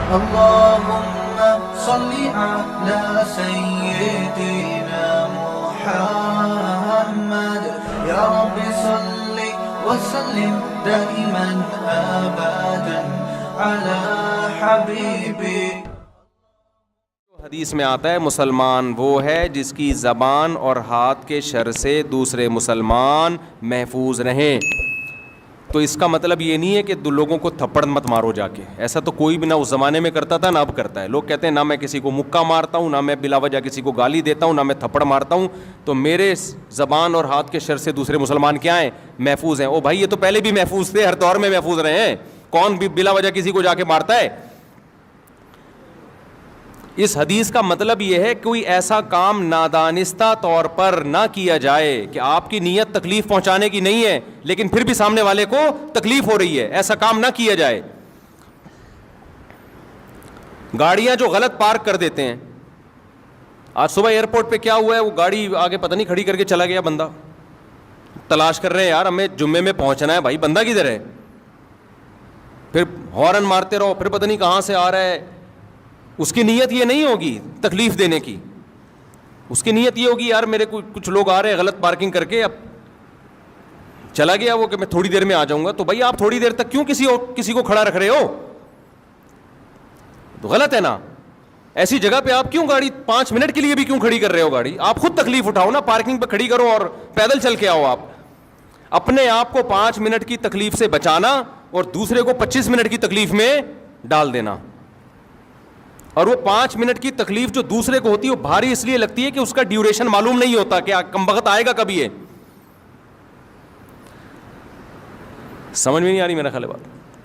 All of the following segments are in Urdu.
اللهم صل على سيدنا محمد يا رب صل وسلم دائما ابدا على حبيبك. حدیث میں آتا ہے مسلمان وہ ہے جس کی زبان اور ہاتھ کے شر سے دوسرے مسلمان محفوظ رہیں. تو اس کا مطلب یہ نہیں ہے کہ لوگوں کو تھپڑ مت مارو جا کے. ایسا تو کوئی بھی نہ اس زمانے میں کرتا تھا نہ اب کرتا ہے. لوگ کہتے ہیں نہ میں کسی کو مکہ مارتا ہوں، نہ میں بلا وجہ کسی کو گالی دیتا ہوں، نہ میں تھپڑ مارتا ہوں. تو میرے زبان اور ہاتھ کے شر سے دوسرے مسلمان کیا ہیں؟ محفوظ ہیں. او بھائی یہ تو پہلے بھی محفوظ تھے، ہر دور میں محفوظ رہے ہیں. کون بھی بلا وجہ کسی کو جا کے مارتا ہے؟ اس حدیث کا مطلب یہ ہے کوئی ایسا کام نادانستہ طور پر نہ کیا جائے کہ آپ کی نیت تکلیف پہنچانے کی نہیں ہے لیکن پھر بھی سامنے والے کو تکلیف ہو رہی ہے. ایسا کام نہ کیا جائے. گاڑیاں جو غلط پارک کر دیتے ہیں، آج صبح ایئرپورٹ پہ کیا ہوا ہے، وہ گاڑی آگے پتہ نہیں کھڑی کر کے چلا گیا بندہ. تلاش کر رہے ہیں یار ہمیں جمعے میں پہنچنا ہے، بھائی بندہ کدھر ہے؟ پھر ہارن مارتے رہو، پھر پتہ نہیں کہاں سے آ رہا ہے. اس کی نیت یہ نہیں ہوگی تکلیف دینے کی، اس کی نیت یہ ہوگی یار میرے کچھ لوگ آ رہے ہیں غلط پارکنگ کر کے. اب چلا گیا وہ کہ میں تھوڑی دیر میں آ جاؤں گا. تو بھائی آپ تھوڑی دیر تک کیوں کسی کو کھڑا رکھ رہے ہو؟ تو غلط ہے نا. ایسی جگہ پہ آپ کیوں گاڑی 5 منٹ کے لیے بھی کیوں کھڑی کر رہے ہو گاڑی؟ آپ خود تکلیف اٹھاؤ نا، پارکنگ پہ کھڑی کرو اور پیدل چل کے آؤ. آپ اپنے آپ کو 5 منٹ کی تکلیف سے بچانا اور دوسرے کو 25 منٹ کی تکلیف میں ڈال دینا. اور وہ 5 منٹ کی تکلیف جو دوسرے کو ہوتی ہے وہ بھاری اس لیے لگتی ہے کہ اس کا ڈیوریشن معلوم نہیں ہوتا کہ کم وقت آئے گا کبھی. ہے سمجھ میں نہیں آ رہی میرا خیال بات.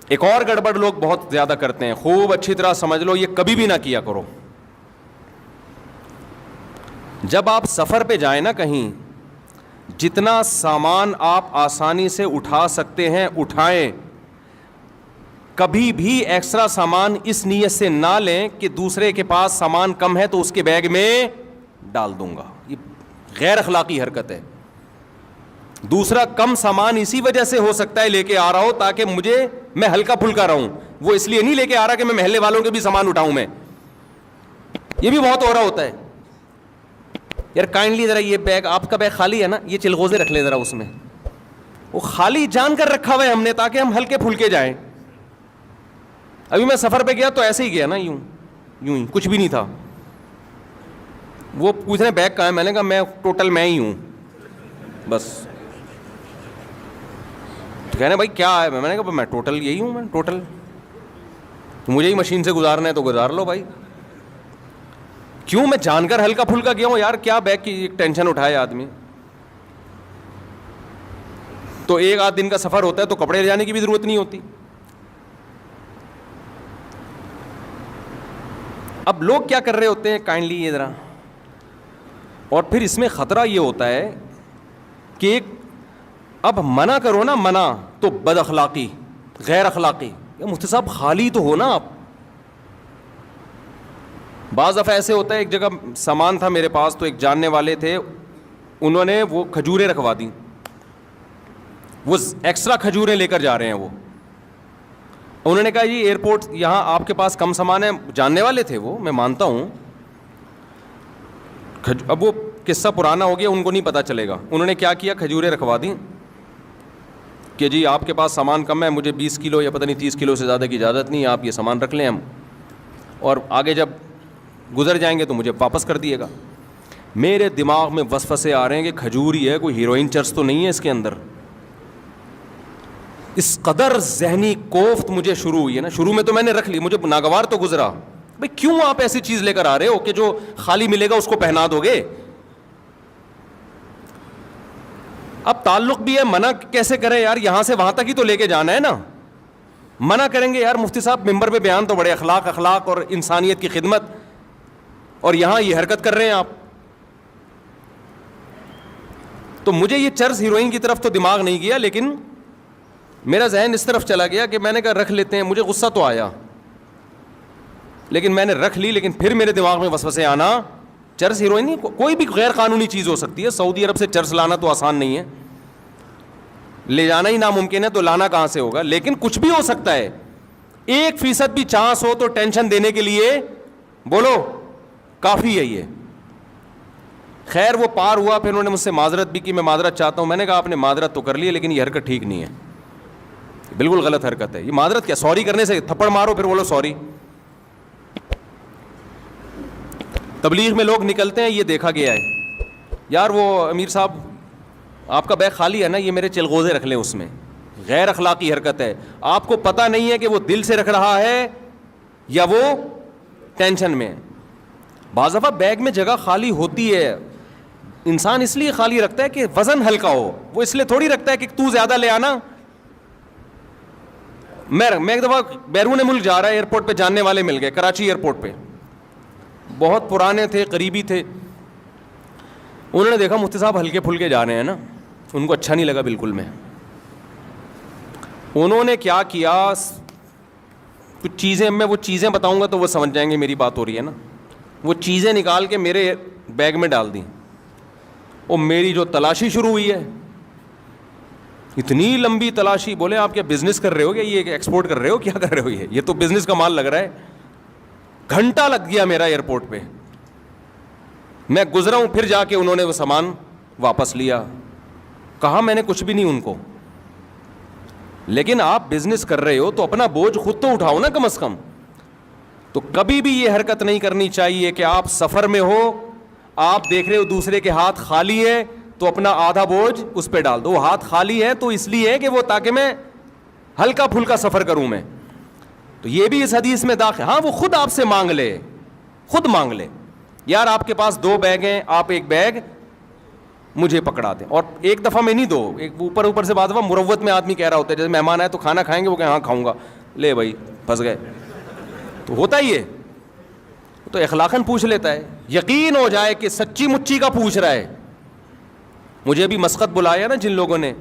ایک اور گڑبڑ لوگ بہت زیادہ کرتے ہیں، خوب اچھی طرح سمجھ لو، یہ کبھی بھی نہ کیا کرو. جب آپ سفر پہ جائیں نا کہیں، جتنا سامان آپ آسانی سے اٹھا سکتے ہیں اٹھائیں. کبھی بھی ایکسٹرا سامان اس نیت سے نہ لیں کہ دوسرے کے پاس سامان کم ہے تو اس کے بیگ میں ڈال دوں گا. یہ غیر اخلاقی حرکت ہے. دوسرا کم سامان اسی وجہ سے ہو سکتا ہے لے کے آ رہا ہو تاکہ میں ہلکا پھلکا رہوں. وہ اس لیے نہیں لے کے آ رہا کہ میں محلے والوں کے بھی سامان اٹھاؤں. میں یہ بھی بہت ہو رہا ہوتا ہے. یار کائنڈلی ذرا یہ بیگ، آپ کا بیگ خالی ہے نا، یہ چلغوزے رکھ لیں ذرا اس میں. وہ خالی جان کر رکھا ہوا ہے ہم نے تاکہ ہم ہلکے پھلکے جائیں. ابھی میں سفر پہ گیا تو ایسے ہی گیا نا، یوں ہی کچھ بھی نہیں تھا. وہ پوچھ رہے بیگ کہاں ہے، میں نے کہا میں ٹوٹل میں ہی ہوں بس. تو کہہ رہے بھائی کیا ہے، میں نے کہا میں ٹوٹل یہی ہوں. میں ٹوٹل مجھے ہی مشین سے گزارنا ہے تو گزار لو بھائی. کیوں میں جان کر ہلکا پھلکا گیا ہوں یار، کیا بیگ کی ٹینشن اٹھائے آدمی. تو 1-8 دن کا سفر ہوتا ہے تو کپڑے لے جانے کی بھی ضرورت نہیں ہوتی. اب لوگ کیا کر رہے ہوتے ہیں، کائنڈلی یہ ذرا. اور پھر اس میں خطرہ یہ ہوتا ہے کہ اب منع کرو نا، منع تو بد اخلاقی، غیر اخلاقی. مفتی صاحب خالی تو ہو نا آپ. بعض دفعہ ایسے ہوتا ہے، ایک جگہ سامان تھا میرے پاس تو ایک جاننے والے تھے، انہوں نے وہ کھجوریں رکھوا دیں. وہ ایکسٹرا کھجوریں لے کر جا رہے ہیں. وہ انہوں نے کہا جی ایئرپورٹ یہاں آپ کے پاس کم سامان ہے. جاننے والے تھے وہ، میں مانتا ہوں. اب وہ قصہ پرانا ہو گیا، ان کو نہیں پتہ چلے گا. انہوں نے کیا کیا، کھجوریں رکھوا دیں کہ جی آپ کے پاس سامان کم ہے، مجھے 20 کلو یا پتہ نہیں 30 کلو سے زیادہ کی اجازت نہیں ہے، آپ یہ سامان رکھ لیں ہم، اور آگے جب گزر جائیں گے تو مجھے واپس کر دیے گا. میرے دماغ میں وسوسے آ رہے ہیں کہ کھجور ہی ہے، کوئی ہیروئن چرس تو نہیں ہے اس کے اندر. اس قدر ذہنی کوفت مجھے شروع ہوئی ہے نا. شروع میں تو میں نے رکھ لی، مجھے ناگوار تو گزرا. بھئی کیوں آپ ایسی چیز لے کر آ رہے ہو کہ جو خالی ملے گا اس کو پہنا دو گے؟ اب تعلق بھی ہے، منع کیسے کریں یار، یہاں سے وہاں تک ہی تو لے کے جانا ہے نا. منع کریں گے یار مفتی صاحب ممبر پہ بیان تو بڑے اخلاق اور انسانیت کی خدمت، اور یہاں یہ حرکت کر رہے ہیں آپ. تو مجھے یہ چرس ہیروئن کی طرف تو دماغ نہیں گیا، لیکن میرا ذہن اس طرف چلا گیا کہ میں نے کہا رکھ لیتے ہیں. مجھے غصہ تو آیا لیکن میں نے رکھ لی. لیکن پھر میرے دماغ میں وسوسے آنا، چرس ہیروئن نہیں، کوئی بھی غیر قانونی چیز ہو سکتی ہے. سعودی عرب سے چرس لانا تو آسان نہیں ہے، لے جانا ہی ناممکن ہے، تو لانا کہاں سے ہوگا. لیکن کچھ بھی ہو سکتا ہے. 1% بھی چانس ہو تو ٹینشن دینے کے لیے بولو کافی ہے یہ. خیر وہ پار ہوا, پھر انہوں نے مجھ سے معذرت بھی کی, میں معذرت چاہتا ہوں. میں نے کہا آپ نے معذرت تو کر لی ہے لیکن یہ حرکت ٹھیک نہیں ہے, بالکل غلط حرکت ہے. یہ معذرت کیا, سوری کرنے سے تھپڑ مارو پھر بولو سوری. تبلیغ میں لوگ نکلتے ہیں, یہ دیکھا گیا ہے یار وہ امیر صاحب آپ کا بیگ خالی ہے نا, یہ میرے چلغوزے رکھ لیں اس میں. غیر اخلاقی حرکت ہے. آپ کو پتہ نہیں ہے کہ وہ دل سے رکھ رہا ہے یا وہ ٹینشن میں. بعض دفعہ بیگ میں جگہ خالی ہوتی ہے, انسان اس لیے خالی رکھتا ہے کہ وزن ہلکا ہو, وہ اس لیے تھوڑی رکھتا ہے کہ تو زیادہ لے آنا. میں ایک دفعہ بیرون ملک جا رہا ہے, ایئرپورٹ پہ جاننے والے مل گئے, کراچی ایئرپورٹ پہ, بہت پرانے تھے, قریبی تھے. انہوں نے دیکھا مفتی صاحب ہلکے پھلکے جا رہے ہیں نا, ان کو اچھا نہیں لگا بالکل. انہوں نے کیا کیا, کچھ چیزیں, میں وہ چیزیں بتاؤں گا تو وہ سمجھ جائیں گے میری بات ہو رہی ہے نا. وہ چیزیں نکال کے میرے بیگ میں ڈال دیں, اور میری جو تلاشی شروع ہوئی ہے, اتنی لمبی تلاشی. بولے آپ کیا بزنس کر رہے ہو, کیا یہ ایکسپورٹ کر رہے ہو, کیا کر رہے ہو, یہ تو بزنس کا مال لگ رہا ہے. گھنٹہ لگ گیا میرا ایئرپورٹ پہ. میں گزرا ہوں, پھر جا کے انہوں نے وہ سامان واپس لیا. کہا میں نے کچھ بھی نہیں ان کو, لیکن آپ بزنس کر رہے ہو تو اپنا بوجھ خود تو اٹھاؤ نا کم از کم. تو کبھی بھی یہ حرکت نہیں کرنی چاہیے کہ آپ سفر میں ہو, آپ دیکھ رہے ہو دوسرے کے ہاتھ خالی ہے تو اپنا آدھا بوجھ اس پہ ڈال دو. وہ ہاتھ خالی ہے تو اس لیے ہے کہ وہ تاکہ میں ہلکا پھلکا سفر کروں میں. تو یہ بھی اس حدیث میں داخل. ہاں وہ خود آپ سے مانگ لے, خود مانگ لے, یار آپ کے پاس 2 بیگ ہیں, آپ ایک بیگ مجھے پکڑا دیں. اور ایک دفعہ میں نہیں, 2 ایک اوپر سے بعد دفعہ مروت میں آدمی کہہ رہا ہوتا ہے, جیسے مہمان آئے تو کھانا کھائیں گے, وہ کہ ہاں کھاؤں گا, لے بھائی پھنس گئے. تو ہوتا ہی ہے, تو اخلاقاً پوچھ لیتا ہے, یقین ہو جائے کہ سچی مچی کا پوچھ رہا ہے. مجھے بھی مسقط بلایا نا جن لوگوں نے,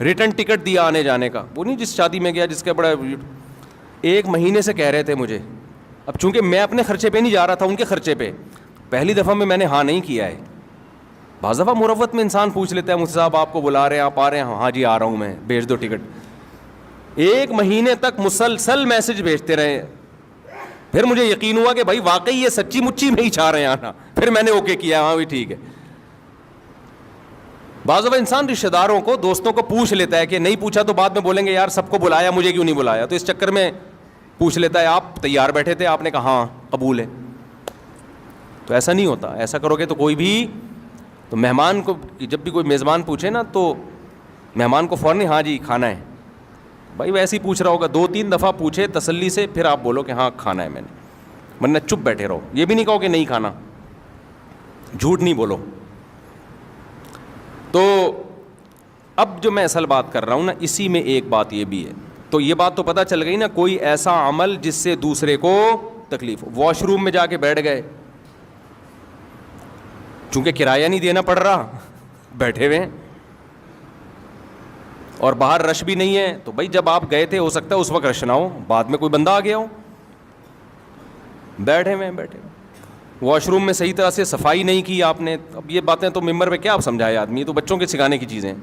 ریٹرن ٹکٹ دیا آنے جانے کا, وہ نہیں جس شادی میں گیا جس کا بڑا 1 مہینے سے کہہ رہے تھے مجھے. اب چونکہ میں اپنے خرچے پہ نہیں جا رہا تھا, ان کے خرچے پہ, پہلی دفعہ میں نے ہاں نہیں کیا ہے. بعض دفعہ مروت میں انسان پوچھ لیتا ہے, مفتی صاحب آپ کو بلا رہے ہیں, آپ آ رہے ہیں, ہاں جی آ رہا ہوں میں, بھیج دو ٹکٹ. 1 مہینے تک مسلسل میسج بھیجتے رہے. پھر مجھے یقین ہوا کہ بھائی واقعی یہ سچی مچی نہیں چاہ رہے ہیں آنا. پھر میں نے اوکے کیا, ہاں بھی ٹھیک ہے. بعض دفعہ انسان رشتہ داروں کو, دوستوں کو پوچھ لیتا ہے کہ نہیں پوچھا تو بعد میں بولیں گے یار سب کو بلایا مجھے کیوں نہیں بلایا, تو اس چکر میں پوچھ لیتا ہے. آپ تیار بیٹھے تھے, آپ نے کہا ہاں قبول ہے. تو ایسا نہیں ہوتا, ایسا کرو گے تو کوئی بھی, تو مہمان کو جب بھی کوئی میزبان پوچھے نا تو مہمان کو فوراً ہاں جی کھانا ہے. بھائی ویسے ہی پوچھ رہا ہوگا, 2-3 دفعہ پوچھے تسلی سے, پھر آپ بولو کہ ہاں کھانا ہے میں نے, ورنہ چپ بیٹھے رہو. یہ بھی نہیں کہو کہ نہیں کھانا, جھوٹ نہیں بولو. تو اب جو میں اصل بات کر رہا ہوں نا, اسی میں ایک بات یہ بھی ہے. تو یہ بات تو پتہ چل گئی نا, کوئی ایسا عمل جس سے دوسرے کو تکلیف. واش روم میں جا کے بیٹھ گئے, چونکہ کرایہ نہیں دینا پڑ رہا, بیٹھے ہوئے ہیں, اور باہر رش بھی نہیں ہے, تو بھائی جب آپ گئے تھے ہو سکتا ہے اس وقت رش نہ ہو, بعد میں کوئی بندہ آ گیا ہو. بیٹھے ہوئے. واش روم میں صحیح طرح سے صفائی نہیں کی آپ نے. اب یہ باتیں تو ممبر پہ کیا آپ سمجھائے آدمی, یہ تو بچوں کے سکھانے کی چیزیں.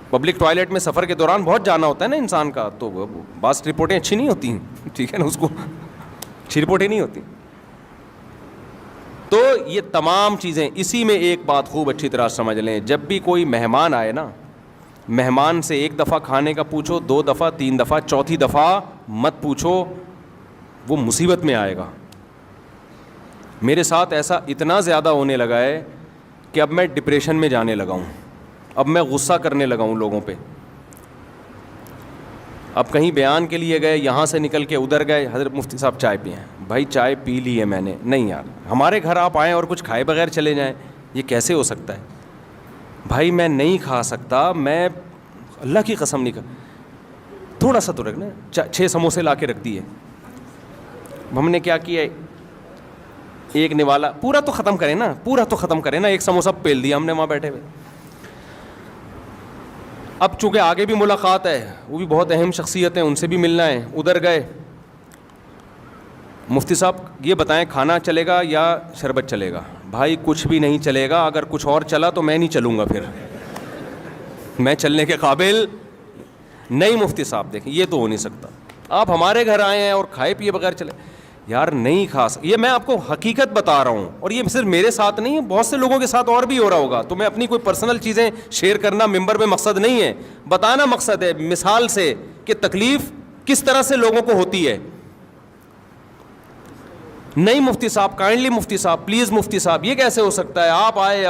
پبلک ٹوائلٹ میں سفر کے دوران بہت جانا ہوتا ہے نا انسان کا, تو بعض رپورٹیں اچھی نہیں ہوتی ہیں, ٹھیک ہے نا, اس کو اچھی رپورٹیں نہیں ہوتی. تو یہ تمام چیزیں, اسی میں ایک بات خوب اچھی طرح سمجھ لیں, جب بھی کوئی مہمان آئے نا, مہمان سے 1 دفعہ کھانے کا پوچھو, 2 دفعہ, 3 دفعہ, چوتھی دفعہ مت پوچھو, وہ مصیبت میں آئے گا. میرے ساتھ ایسا اتنا زیادہ ہونے لگا ہے کہ اب میں ڈپریشن میں جانے لگا ہوں, اب میں غصہ کرنے لگا ہوں لوگوں پہ. اب کہیں بیان کے لیے گئے, یہاں سے نکل کے ادھر گئے, حضرت مفتی صاحب چائے پئیں. بھائی چائے پی لی ہے میں نے. نہیں یار, ہمارے گھر آپ آئیں اور کچھ کھائے بغیر چلے جائیں, یہ کیسے ہو سکتا ہے؟ بھائی میں نہیں کھا سکتا, میں اللہ کی قسم نہیں تھوڑا سا تو رکھنا. 6 سموسے لا کے رکھ دیے. ہم نے کیا کیا, ایک نوالا, پورا تو ختم کریں نا, پورا تو ختم کریں نا, 1 سموسہ پیل دیا ہم نے وہاں بیٹھے ہوئے. اب چونکہ آگے بھی ملاقات ہے, وہ بھی بہت اہم شخصیت ہیں, ان سے بھی ملنا ہے. ادھر گئے, مفتی صاحب یہ بتائیں کھانا چلے گا یا شربت چلے گا؟ بھائی کچھ بھی نہیں چلے گا, اگر کچھ اور چلا تو میں نہیں چلوں گا, پھر میں چلنے کے قابل نہیں. مفتی صاحب دیکھیں یہ تو ہو نہیں سکتا. آپ ہمارے گھر آئے ہیں اور کھائے پیے بغیر چلے یار نہیں کھا سکتے. یہ میں آپ کو حقیقت بتا رہا ہوں, اور یہ صرف میرے ساتھ نہیں ہے, بہت سے لوگوں کے ساتھ اور بھی ہو رہا ہوگا. تو میں اپنی کوئی پرسنل چیزیں شیئر کرنا ممبر میں مقصد نہیں ہے, بتانا مقصد ہے مثال سے کہ تکلیف کس طرح سے لوگوں کو ہوتی ہے. نہیں مفتی صاحب, کائنڈلی مفتی صاحب, پلیز مفتی صاحب, یہ کیسے ہو سکتا ہے؟ آپ آئے,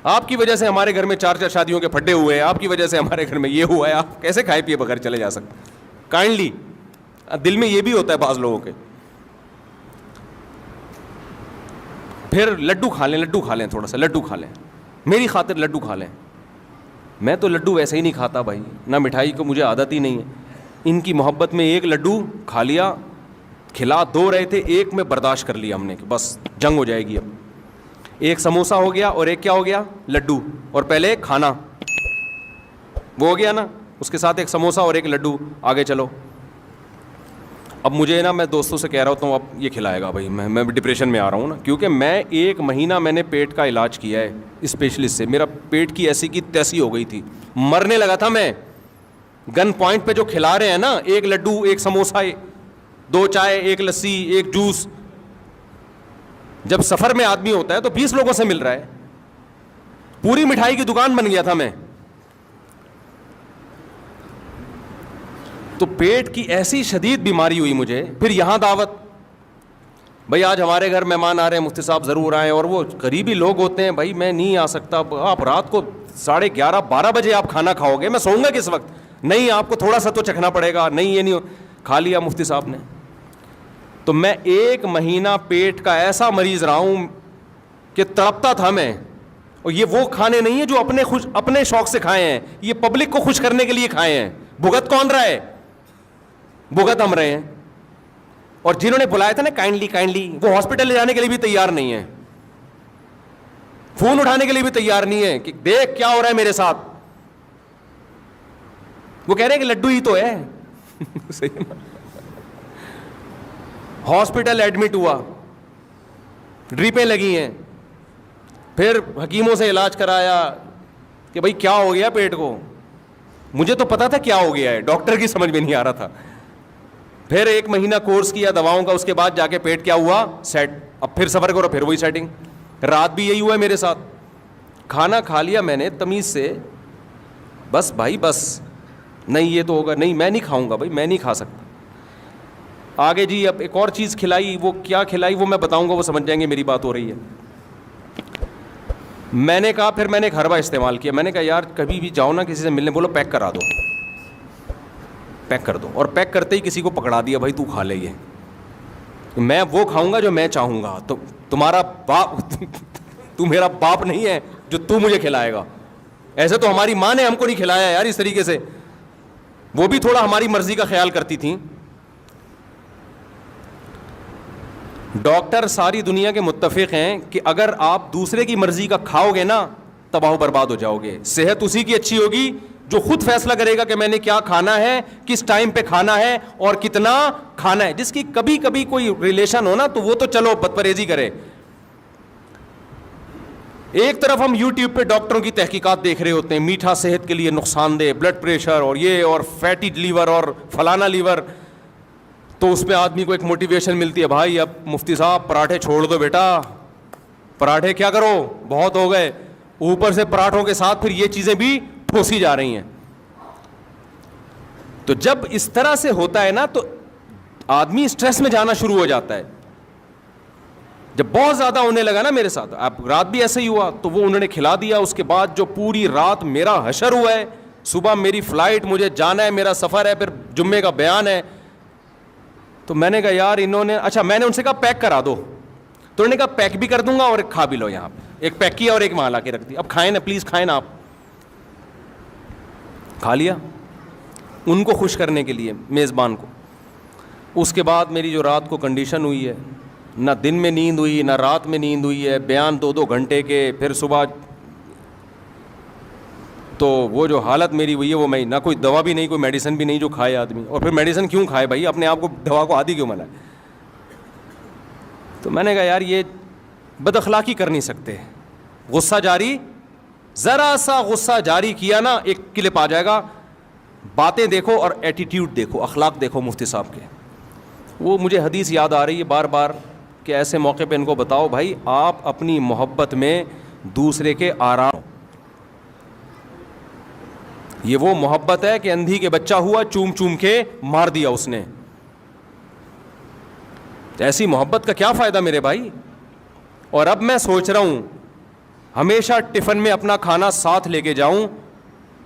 آپ کی وجہ سے ہمارے گھر میں 4 شادیوں کے پھڈے ہوئے ہیں, آپ کی وجہ سے ہمارے گھر میں یہ ہوا ہے, آپ کیسے کھائے پیے بغیر چلے جا سکتے؟ کائنڈلی دل میں یہ بھی ہوتا ہے بعض لوگوں کے. پھر لڈو کھا لیں, تھوڑا سا لڈو کھا لیں, میری خاطر لڈو کھا لیں. میں تو لڈو ویسے ہی نہیں کھاتا بھائی, نہ مٹھائی کو مجھے عادت ہی نہیں ہے. ان کی محبت میں ایک لڈو کھا لیا, کھلا 2 رہے تھے, ایک میں برداشت کر لیا ہم نے کہ بس جنگ ہو جائے گی. اب ایک سموسا ہو گیا اور ایک کیا ہو گیا؟ لڈو. اور پہلے کھانا وہ ہو گیا نا, اس کے ساتھ ایک سموسا اور ایک لڈو, آگے چلو. اب مجھے نا, میں دوستوں سے کہہ رہا ہوتا ہوں اب یہ کھلائے گا بھائی, میں ڈپریشن میں آ رہا ہوں نا, کیونکہ میں 1 مہینہ میں نے پیٹ کا علاج کیا ہے اسپیشلسٹ سے. میرا پیٹ کی ایسی کی تیسی ہو گئی تھی, مرنے لگا تھا میں. گن پوائنٹ پہ جو کھلا رہے ہیں نا, 1 لڈو, 1 سموسا, 2 چائے, 1 لسی, 1 جوس. جب سفر میں آدمی ہوتا ہے تو 20 لوگوں سے مل رہا ہے, پوری مٹھائی کی دکان بن گیا تھا میں. تو پیٹ کی ایسی شدید بیماری ہوئی مجھے. پھر یہاں دعوت, بھائی آج ہمارے گھر مہمان آ رہے ہیں, مفتی صاحب ضرور آئیں, اور وہ قریبی لوگ ہوتے ہیں. بھائی میں نہیں آ سکتا, آپ رات کو 11:30-12 بجے آپ کھانا کھاؤ گے, میں سوؤں گا کس وقت؟ نہیں, آپ کو تھوڑا سا تو چکھنا پڑے گا. نہیں یہ نہیں, کھا لیا مفتی صاحب نے. تو میں 1 مہینہ پیٹ کا ایسا مریض رہا ہوں کہ تڑپتا تھا میں. اور یہ وہ کھانے نہیں ہیں جو اپنے شوق سے کھائے ہیں, یہ پبلک کو خوش کرنے کے لیے کھائے ہیں. بھگت کون رہا ہے؟ بھگت ہم رہے ہیں. اور جنہوں نے بلایا تھا نا کائنڈلی, وہ ہاسپٹل لے جانے کے لیے بھی تیار نہیں ہے, فون اٹھانے کے لیے بھی تیار نہیں ہے کہ دیکھ کیا ہو رہا ہے میرے ساتھ. وہ کہہ رہے ہیں کہ لڈو ہی تو ہے. ہاسپٹل ایڈمٹ ہوا, ڈریپیں لگی ہیں, پھر حکیموں سے علاج کرایا کہ بھائی کیا ہو گیا پیٹ کو. مجھے تو پتا تھا کیا ہو گیا ہے, ڈاکٹر کی سمجھ میں نہیں آ رہا تھا. پھر 1 مہینہ کورس کیا دواؤں کا, اس کے بعد جا کے پیٹ کیا ہوا؟ سیٹ. اب پھر سفر کرو, پھر وہی سیٹنگ. رات بھی یہی ہوا ہے میرے ساتھ. کھانا کھا لیا میں نے تمیز سے, بس بھائی بس, نہیں یہ تو ہوگا, نہیں میں نہیں کھاؤں گا بھائی, میں نہیں کھا سکتا. آگے جی اب ایک اور چیز کھلائی, وہ کیا کھلائی وہ میں بتاؤں گا, وہ سمجھ جائیں گے میری بات ہو رہی ہے. میں نے کہا, پھر میں نے ایک حربہ استعمال کیا. میں نے کہا یار کبھی بھی جاؤ نا کسی سے ملنے, بولو پیک کرا دو, پیک کر دو. اور پیک کرتے ہی کسی کو پکڑا دیا, بھائی تو کھا لے, یہ میں وہ کھاؤں گا جو میں چاہوں گا. تو تمہارا باپ تو میرا باپ نہیں ہے جو تو مجھے کھلائے گا. ایسے تو ہماری ماں نے ہم کو نہیں کھلایا یار اس طریقے سے, وہ بھی تھوڑا ہماری مرضی کا خیال کرتی تھیں. ڈاکٹر ساری دنیا کے متفق ہیں کہ اگر آپ دوسرے کی مرضی کا کھاؤ گے نا, تباہ و برباد ہو جاؤ گے. صحت اسی کی اچھی ہوگی جو خود فیصلہ کرے گا کہ میں نے کیا کھانا ہے, کس ٹائم پہ کھانا ہے اور کتنا کھانا ہے. جس کی کبھی کبھی کوئی ریلیشن ہو نا, تو وہ تو چلو بد پرہیزی کرے. ایک طرف ہم یوٹیوب پہ ڈاکٹروں کی تحقیقات دیکھ رہے ہوتے ہیں, میٹھا صحت کے لیے نقصان دہ, بلڈ پریشر اور یہ اور فیٹی لیور اور فلانا لیور. تو اس پہ آدمی کو ایک موٹیویشن ملتی ہے, بھائی اب مفتی صاحب پراٹھے چھوڑ دو بیٹا, پراٹھے کیا کرو, بہت ہو گئے. اوپر سے پراٹھوں کے ساتھ پھر یہ چیزیں بھی ٹھوسی جا رہی ہیں. تو جب اس طرح سے ہوتا ہے نا, تو آدمی اسٹریس میں جانا شروع ہو جاتا ہے. جب بہت زیادہ ہونے لگا نا میرے ساتھ, اب رات بھی ایسے ہی ہوا, تو وہ انہوں نے کھلا دیا. اس کے بعد جو پوری رات میرا حشر ہوا ہے, صبح میری فلائٹ, مجھے جانا ہے, میرا سفر ہے, پھر جمعے کا بیان ہے. تو میں نے کہا یار انہوں نے, اچھا میں نے ان سے کہا پیک کرا دو, تو انہوں نے کہا پیک بھی کر دوں گا اور ایک کھا بھی لو. یہاں پہ ایک پیک کیا اور ایک وہاں لا کے رکھ دی. اب کھائیں نا پلیز, کھائیں نا. آپ کھا لیا ان کو خوش کرنے کے لیے, میزبان کو. اس کے بعد میری جو رات کو کنڈیشن ہوئی ہے, نہ دن میں نیند ہوئی نہ رات میں نیند ہوئی ہے, بیان 2-2 گھنٹے کے, پھر صبح. تو وہ جو حالت میری ہوئی ہے, وہ میں نہ کوئی دوا بھی نہیں, کوئی میڈیسن بھی نہیں جو کھائے آدمی. اور پھر میڈیسن کیوں کھائے بھائی, اپنے آپ کو دوا کو عادی کیوں بنائے. تو میں نے کہا یار یہ بد اخلاقی کر نہیں سکتے. غصہ جاری, ذرا سا غصہ جاری کیا نا, ایک کلپ آ جائے گا, باتیں دیکھو اور ایٹیٹیوڈ دیکھو, اخلاق دیکھو مفتی صاحب کے. وہ مجھے حدیث یاد آ رہی ہے بار بار کہ ایسے موقع پہ ان کو بتاؤ بھائی آپ اپنی محبت میں دوسرے کے آرام. یہ وہ محبت ہے کہ اندھی کے بچہ ہوا, چوم چوم کے مار دیا اس نے. ایسی محبت کا کیا فائدہ میرے بھائی. اور اب میں سوچ رہا ہوں ہمیشہ ٹفن میں اپنا کھانا ساتھ لے کے جاؤں,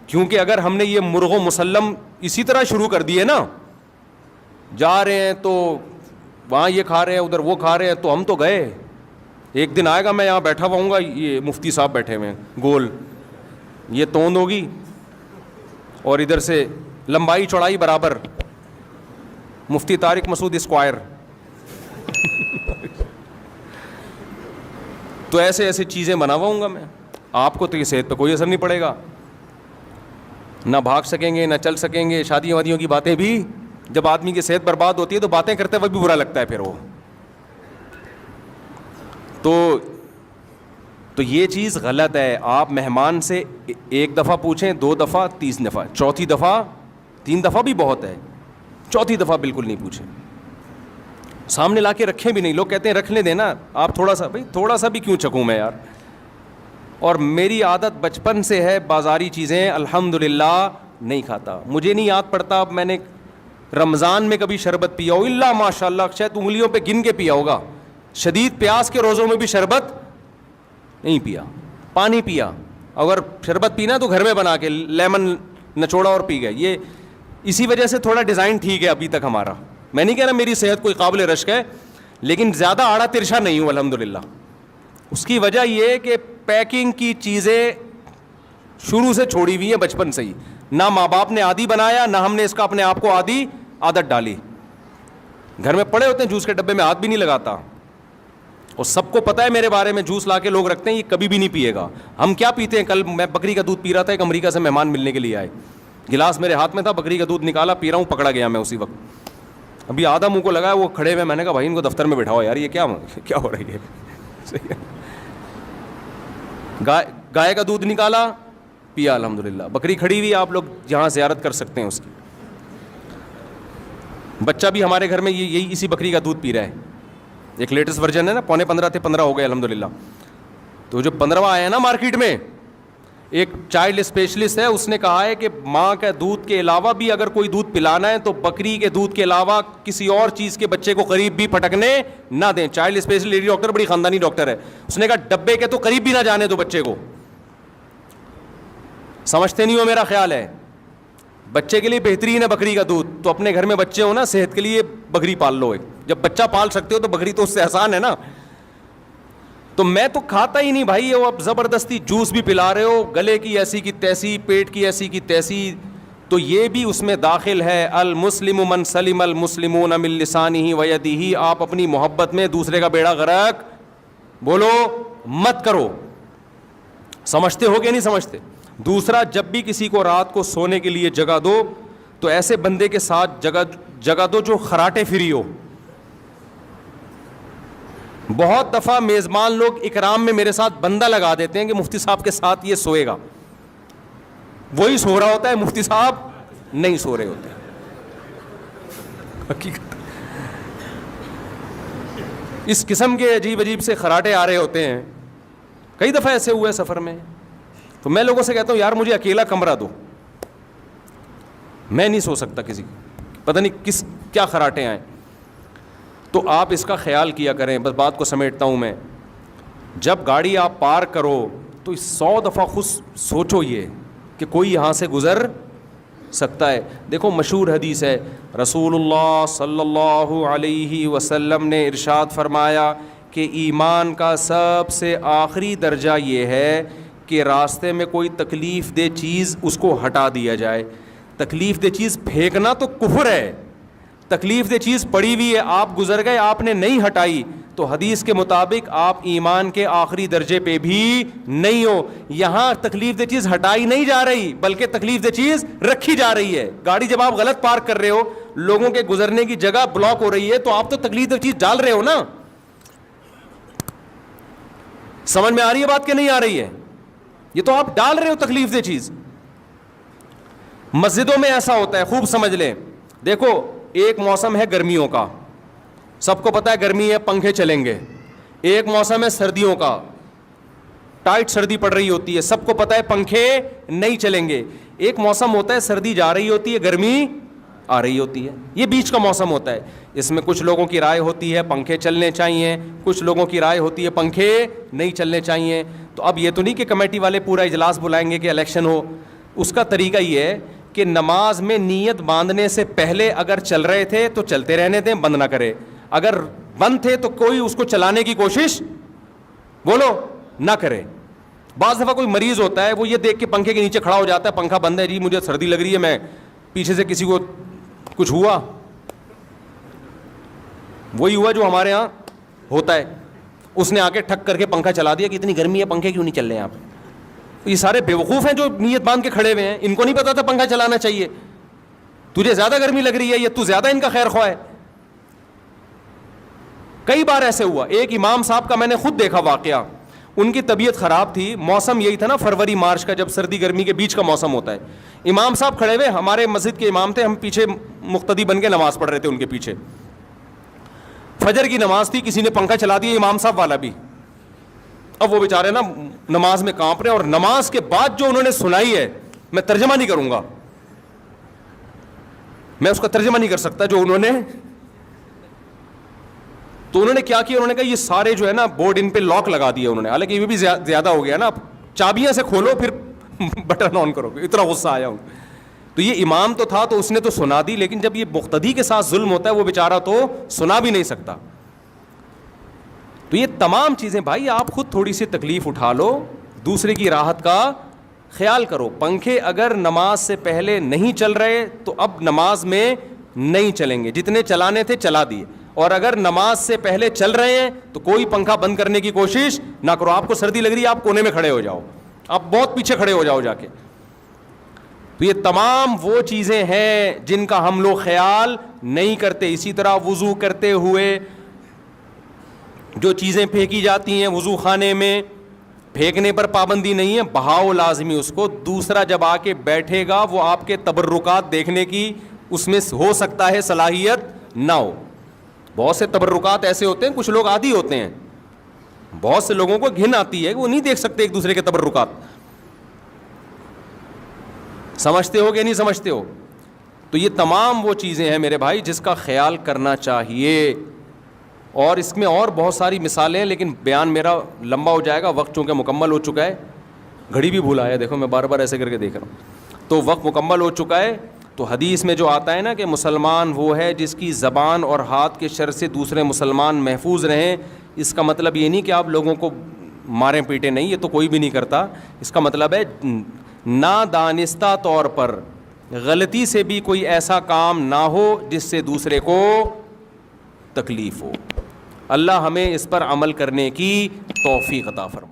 کیونکہ اگر ہم نے یہ مرغ و مسلم اسی طرح شروع کر دیے نا, جا رہے ہیں تو وہاں یہ کھا رہے ہیں ادھر وہ کھا رہے ہیں, تو ہم تو گئے. ایک دن آئے گا میں یہاں بیٹھا ہوا ہوں گا, یہ مفتی صاحب بیٹھے ہوئے ہیں گول, یہ توند ہوگی اور ادھر سے لمبائی چوڑائی برابر, مفتی طارق مسعود اسکوائر. تو ایسے ایسے چیزیں بناواؤں گا میں. آپ کو تو یہ صحت پہ کوئی اثر نہیں پڑے گا, نہ بھاگ سکیں گے نہ چل سکیں گے. شادیوں وادیوں کی باتیں بھی, جب آدمی کی صحت برباد ہوتی ہے تو باتیں کرتے وقت بھی برا لگتا ہے پھر وہ. تو یہ چیز غلط ہے. آپ مہمان سے ایک دفعہ پوچھیں, 2 دفعہ, 3 دفعہ, چوتھی دفعہ, 3 دفعہ بھی بہت ہے, چوتھی دفعہ بالکل نہیں پوچھیں. سامنے لا کے رکھیں بھی نہیں. لوگ کہتے ہیں رکھنے دینا, آپ تھوڑا سا, بھائی تھوڑا سا بھی کیوں چکوں میں یار. اور میری عادت بچپن سے ہے, بازاری چیزیں الحمدللہ نہیں کھاتا. مجھے نہیں یاد پڑتا اب میں نے رمضان میں کبھی شربت پیا ہو, اللہ ماشاء اللہ شاید انگلیوں پہ گن کے پیا ہوگا. شدید پیاس کے روزوں میں بھی شربت نہیں پیا, پانی پیا. اگر شربت پینا تو گھر میں بنا کے لیمن نچوڑا اور پی گئے. یہ اسی وجہ سے تھوڑا ڈیزائن ٹھیک ہے ابھی تک ہمارا. میں نہیں کہہ رہا میری صحت کوئی قابل رشک ہے, لیکن زیادہ آڑا ترشا نہیں ہوں الحمدللہ. اس کی وجہ یہ کہ پیکنگ کی چیزیں شروع سے چھوڑی ہوئی ہیں بچپن سے ہی. نہ ماں باپ نے عادی بنایا, نہ ہم نے اس کا اپنے آپ کو عادت ڈالی. گھر میں پڑے ہوتے ہیں جوس کے ڈبے میں ہاتھ بھی نہیں لگاتا, اور سب کو پتہ ہے میرے بارے میں, جوس لا کے لوگ رکھتے ہیں یہ کبھی بھی نہیں پیے گا. ہم کیا پیتے ہیں, کل میں بکری کا دودھ پی رہا تھا, ایک امریکہ سے مہمان ملنے کے لیے آئے, گلاس میرے ہاتھ میں تھا, بکری کا دودھ نکالا, پی رہا ہوں, پکڑا گیا میں اسی وقت. ابھی آدھا منہ کو لگا, وہ کھڑے ہوئے, میں نے کہا بھائی ان کو دفتر میں بٹھاؤ یار, یہ کیا ہو رہی ہے. گائے کا دودھ نکالا, پیا الحمدللہ. بکری کھڑی ہوئی, آپ لوگ جہاں زیارت کر سکتے ہیں اس کی. بچہ بھی ہمارے گھر میں یہی اسی بکری کا دودھ پی رہا ہے. ایک لیٹسٹ ورژن ہے نا, 15.5 تھے 15 ہو گئے الحمدللہ. تو جو 15واں آیا نا مارکیٹ میں, ایک چائلڈ اسپیشلسٹ ہے, اس نے کہا ہے کہ ماں کے دودھ کے علاوہ بھی اگر کوئی دودھ پلانا ہے تو بکری کے دودھ کے علاوہ کسی اور چیز کے بچے کو قریب بھی پھٹکنے نہ دیں. چائلڈ اسپیشلسٹ لیڈی ڈاکٹر, بڑی خاندانی ڈاکٹر ہے. اس نے کہا ڈبے کے تو قریب بھی نہ جانے دو بچے کو. سمجھتے نہیں ہو میرا خیال ہے, بچے کے لیے بہترین ہے بکری کا دودھ. تو اپنے گھر میں بچے ہو نا, صحت کے لیے بکری پال لو. جب بچہ پال سکتے ہو تو بکری تو اس سے آسان ہے نا. تو میں تو کھاتا ہی نہیں بھائی. وہ اب زبردستی جوس بھی پلا رہے ہو, گلے کی ایسی کی تیسی, پیٹ کی ایسی کی تیسی, تو یہ بھی اس میں داخل ہے. المسلم من سلم المسلمون من لسانہ و یدہ. آپ اپنی محبت میں دوسرے کا بیڑا غرق بولو مت کرو. سمجھتے ہو کہ نہیں سمجھتے؟ دوسرا, جب بھی کسی کو رات کو سونے کے لیے جگہ دو تو ایسے بندے کے ساتھ جگہ دو جو خراٹے فری ہو. بہت دفعہ میزبان لوگ اکرام میں میرے ساتھ بندہ لگا دیتے ہیں کہ مفتی صاحب کے ساتھ یہ سوئے گا. وہی سو رہا ہوتا ہے, مفتی صاحب نہیں سو رہے ہوتے. حقیقت اس قسم کے عجیب عجیب سے خراٹے آ رہے ہوتے ہیں. کئی دفعہ ایسے ہوئے سفر میں. تو میں لوگوں سے کہتا ہوں یار مجھے اکیلا کمرہ دو, میں نہیں سو سکتا کسی, پتہ نہیں کیا خراٹے آئیں. تو آپ اس کا خیال کیا کریں. بس بات کو سمیٹتا ہوں میں. جب گاڑی آپ پارک کرو تو 100 دفعہ خود سوچو یہ کہ کوئی یہاں سے گزر سکتا ہے. دیکھو مشہور حدیث ہے, رسول اللہ صلی اللہ علیہ وسلم نے ارشاد فرمایا کہ ایمان کا سب سے آخری درجہ یہ ہے کہ راستے میں کوئی تکلیف دہ چیز اس کو ہٹا دیا جائے. تکلیف دہ چیز پھینکنا تو کفر ہے. تکلیف دہ چیز پڑی ہوئی ہے, آپ گزر گئے, آپ نے نہیں ہٹائی, تو حدیث کے مطابق آپ ایمان کے آخری درجے پہ بھی نہیں ہو. یہاں تکلیف دہ چیز ہٹائی نہیں جا رہی بلکہ تکلیف دہ چیز رکھی جا رہی ہے. گاڑی جب آپ غلط پارک کر رہے ہو, لوگوں کے گزرنے کی جگہ بلاک ہو رہی ہے, تو آپ تو تکلیف دہ چیز ڈال رہے ہو نا. سمجھ میں آ رہی ہے بات کہ نہیں آ رہی ہے؟ یہ تو آپ ڈال رہے ہو تکلیف دہ چیز. مسجدوں میں ایسا ہوتا ہے, خوب سمجھ لیں. دیکھو ایک موسم ہے گرمیوں کا, سب کو پتہ ہے گرمی ہے, پنکھے چلیں گے. ایک موسم ہے سردیوں کا, ٹائٹ سردی پڑ رہی ہوتی ہے, سب کو پتہ ہے پنکھے نہیں چلیں گے. ایک موسم ہوتا ہے سردی جا رہی ہوتی ہے, گرمی آ رہی ہوتی ہے, یہ بیچ کا موسم ہوتا ہے. اس میں کچھ لوگوں کی رائے ہوتی ہے پنکھے چلنے چاہیے, کچھ لوگوں کی رائے ہوتی ہے پنکھے نہیں چلنے چاہیے. تو اب یہ تو نہیں کہ کمیٹی والے پورا اجلاس بلائیں گے کہ الیکشن ہو. اس کا طریقہ یہ ہے کہ نماز میں نیت باندھنے سے پہلے اگر چل رہے تھے تو چلتے رہنے دیں, بند نہ کرے. اگر بند تھے تو کوئی اس کو چلانے کی کوشش بولو نہ کرے. بعض دفعہ کوئی مریض ہوتا ہے, وہ یہ دیکھ کے پنکھے کے نیچے کھڑا ہو جاتا ہے, پنکھا بند ہے جی مجھے سردی لگ رہی ہے, میں پیچھے سے کسی کو کچھ ہوا, وہی ہوا جو ہمارے ہاں ہوتا ہے, اس نے آ کے ٹھک کر کے پنکھا چلا دیا کہ اتنی گرمی ہے پنکھے کیوں نہیں چل رہے ہیں آپ. یہ سارے بیوقوف ہیں جو نیت باندھ کے کھڑے ہوئے ہیں, ان کو نہیں پتا تھا پنکھا چلانا چاہیے. تجھے زیادہ گرمی لگ رہی ہے یا تو زیادہ ان کا خیر خواہ ہے. کئی بار ایسے ہوا. ایک امام صاحب کا میں نے خود دیکھا واقعہ, ان کی طبیعت خراب تھی, موسم یہی تھا نا فروری مارچ کا, جب سردی گرمی کے بیچ کا موسم ہوتا ہے. امام صاحب کھڑے ہوئے, ہمارے مسجد کے امام تھے, ہم پیچھے مقتدی بن کے نماز پڑھ رہے تھے ان کے پیچھے. فجر کی نماز تھی, کسی نے پنکھا چلا دیا, امام صاحب والا بھی. اب وہ بیچارے نا نماز میں کانپ رہے ہیں, اور نماز کے بعد جو انہوں نے سنائی ہے میں ترجمہ نہیں کروں گا, میں اس کا ترجمہ نہیں کر سکتا جو انہوں نے. تو انہوں نے کیا کیا, انہوں نے کہا یہ سارے جو ہے نا بورڈ ان پہ لاک لگا دیے انہوں نے, حالانکہ یہ بھی زیادہ ہو گیا نا, چابیاں سے کھولو پھر بٹن آن کرو, اتنا غصہ آیا ہوں. تو یہ امام تو تھا تو اس نے تو سنا دی, لیکن جب یہ مقتدی کے ساتھ ظلم ہوتا ہے وہ بیچارہ تو سنا بھی نہیں سکتا. تو یہ تمام چیزیں بھائی آپ خود تھوڑی سی تکلیف اٹھا لو, دوسرے کی راحت کا خیال کرو. پنکھے اگر نماز سے پہلے نہیں چل رہے تو اب نماز میں نہیں چلیں گے, جتنے چلانے تھے چلا دیے. اور اگر نماز سے پہلے چل رہے ہیں تو کوئی پنکھا بند کرنے کی کوشش نہ کرو. آپ کو سردی لگ رہی ہے, آپ کونے میں کھڑے ہو جاؤ, آپ بہت پیچھے کھڑے ہو جاؤ جا کے. تو یہ تمام وہ چیزیں ہیں جن کا ہم لوگ خیال نہیں کرتے. اسی طرح وضو کرتے ہوئے جو چیزیں پھینکی جاتی ہیں وضو خانے میں, پھینکنے پر پابندی نہیں ہے, بہاؤ لازمی اس کو. دوسرا جب آ کے بیٹھے گا وہ آپ کے تبرکات دیکھنے کی اس میں ہو سکتا ہے صلاحیت نہ ہو. بہت سے تبرکات ایسے ہوتے ہیں, کچھ لوگ عادی ہوتے ہیں, بہت سے لوگوں کو گھن آتی ہے کہ وہ نہیں دیکھ سکتے ایک دوسرے کے تبرکات. سمجھتے ہو کہ نہیں سمجھتے ہو؟ تو یہ تمام وہ چیزیں ہیں میرے بھائی جس کا خیال کرنا چاہیے. اور اس میں اور بہت ساری مثالیں ہیں, لیکن بیان میرا لمبا ہو جائے گا, وقت چونکہ مکمل ہو چکا ہے. گھڑی بھی بھولا ہے, دیکھو میں بار بار ایسے کر کے دیکھ رہا ہوں. تو وقت مکمل ہو چکا ہے. تو حدیث میں جو آتا ہے نا کہ مسلمان وہ ہے جس کی زبان اور ہاتھ کے شر سے دوسرے مسلمان محفوظ رہیں. اس کا مطلب یہ نہیں کہ آپ لوگوں کو ماریں پیٹیں, نہیں, یہ تو کوئی بھی نہیں کرتا. اس کا مطلب ہے نادانستہ طور پر غلطی سے بھی کوئی ایسا کام نہ ہو جس سے دوسرے کو تکلیف ہو. اللہ ہمیں اس پر عمل کرنے کی توفیق عطا فرمائے.